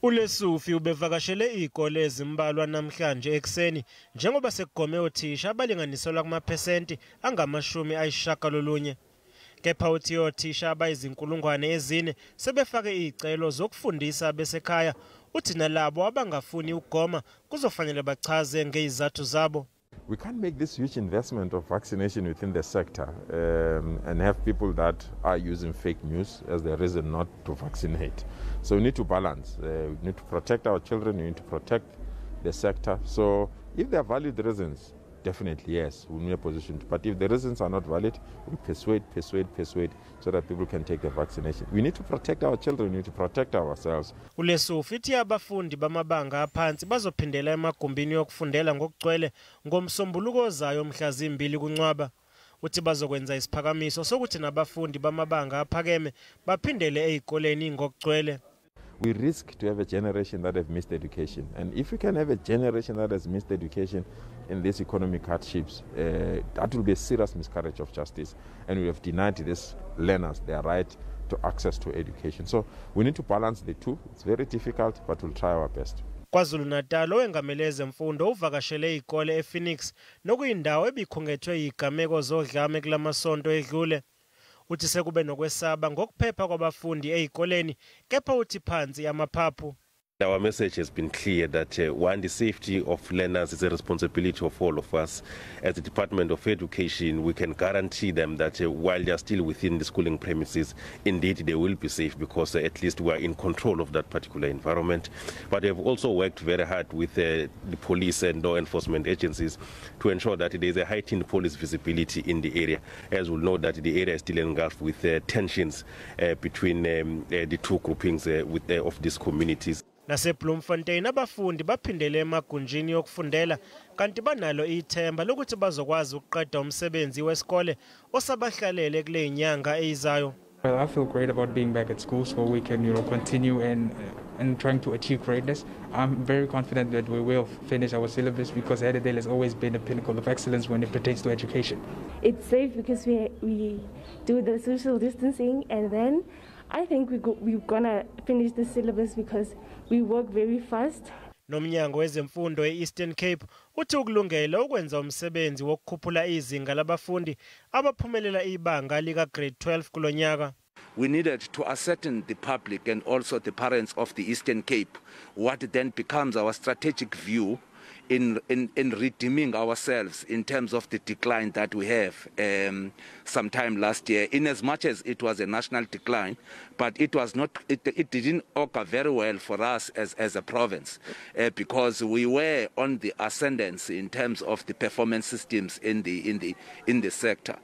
uLesufi ubevakashele izikole ezimbalwa namhlanje ekseni njengoba sekugome othisha abalinganiselwa kumaphesenti angama-90. Kepha uthi othisha abayizinkulungwane ezine sebefake izicelo zokufundisa besekhaya. Uthi nalabo abangafuni ukugoma kuzofanele bachaze ngezizathu zabo. We can't make this huge investment of vaccination within the sector and have people that are using fake news as the reason not to vaccinate. So we need to balance. We need to protect our children, we need to protect the sector. So if there are valid reasons, definitely yes, we're in a position to. But if the reasons are not valid, we persuade so that people can take the vaccination. We need to protect our children, we need to protect ourselves. uLesufi uthi abafundi bamabanga aphansi bazophindela emagumbini yokufundela ngokugcwele ngomsombuluko ozayo mhla zimbili kuNcwaba. Uthi bazokwenza isiphakamiso sokuthi nabafundi bamabanga aphakeme baphindele ezikoleni ngokugcwele. We risk to have a generation that have missed education. And if we can have a generation that has missed education in these economic hardships, that will be a serious miscarriage of justice. And we have denied these learners their right to access to education. So we need to balance the two. It's very difficult, but we'll try our best. KwaZulu-Natal owengamele ezemfundo uvakashele izikole ePhoenix nokuyindawo ebikhungethwe izigameko zodlame kulamasonto edlule. Uthi sekube nokwesaba ngokuphepha kwabafundi ezikoleni kepha uthi phansi amaphaphu. Our message has been clear that one, the safety of learners is a responsibility of all of us. As the Department of Education, we can guarantee them that while they are still within the schooling premises, indeed they will be safe because at least we are in control of that particular environment. But we have also worked very hard with the police and law enforcement agencies to ensure that there is a heightened police visibility in the area. As we know that the area is still engulfed with tensions between the two groupings of these communities. NaseBloemfontein abafundi baphindele emagunjini yokufundela kanti banalo ithemba lokuthi bazokwazi ukuqeda umsebenzi wesikole osabahlalele kule nyanga eyizayo. Well, I feel great about being back at school so we can continue and trying to achieve greatness. I'm very confident that we will finish our syllabus because Adelaide has always been a pinnacle of excellence when it pertains to education. It's safe because we do the social distancing, and then I think we're gonna finish the syllabus because we work very fast. Nomnyango wezemfundo e-Eastern Cape uthi ukulungela ukwenza umsebenzi wokukhuphula izinga labafundi abaphumelela ibanga lika grade 12 kulonyaka. We needed to ascertain the public and also the parents of the Eastern Cape what then becomes our strategic view in redeeming ourselves in terms of the decline that we have sometime last year. In as much as it was a national decline, but it was not. It didn't augur very well for us as a province because we were on the ascendance in terms of the performance systems in the sector.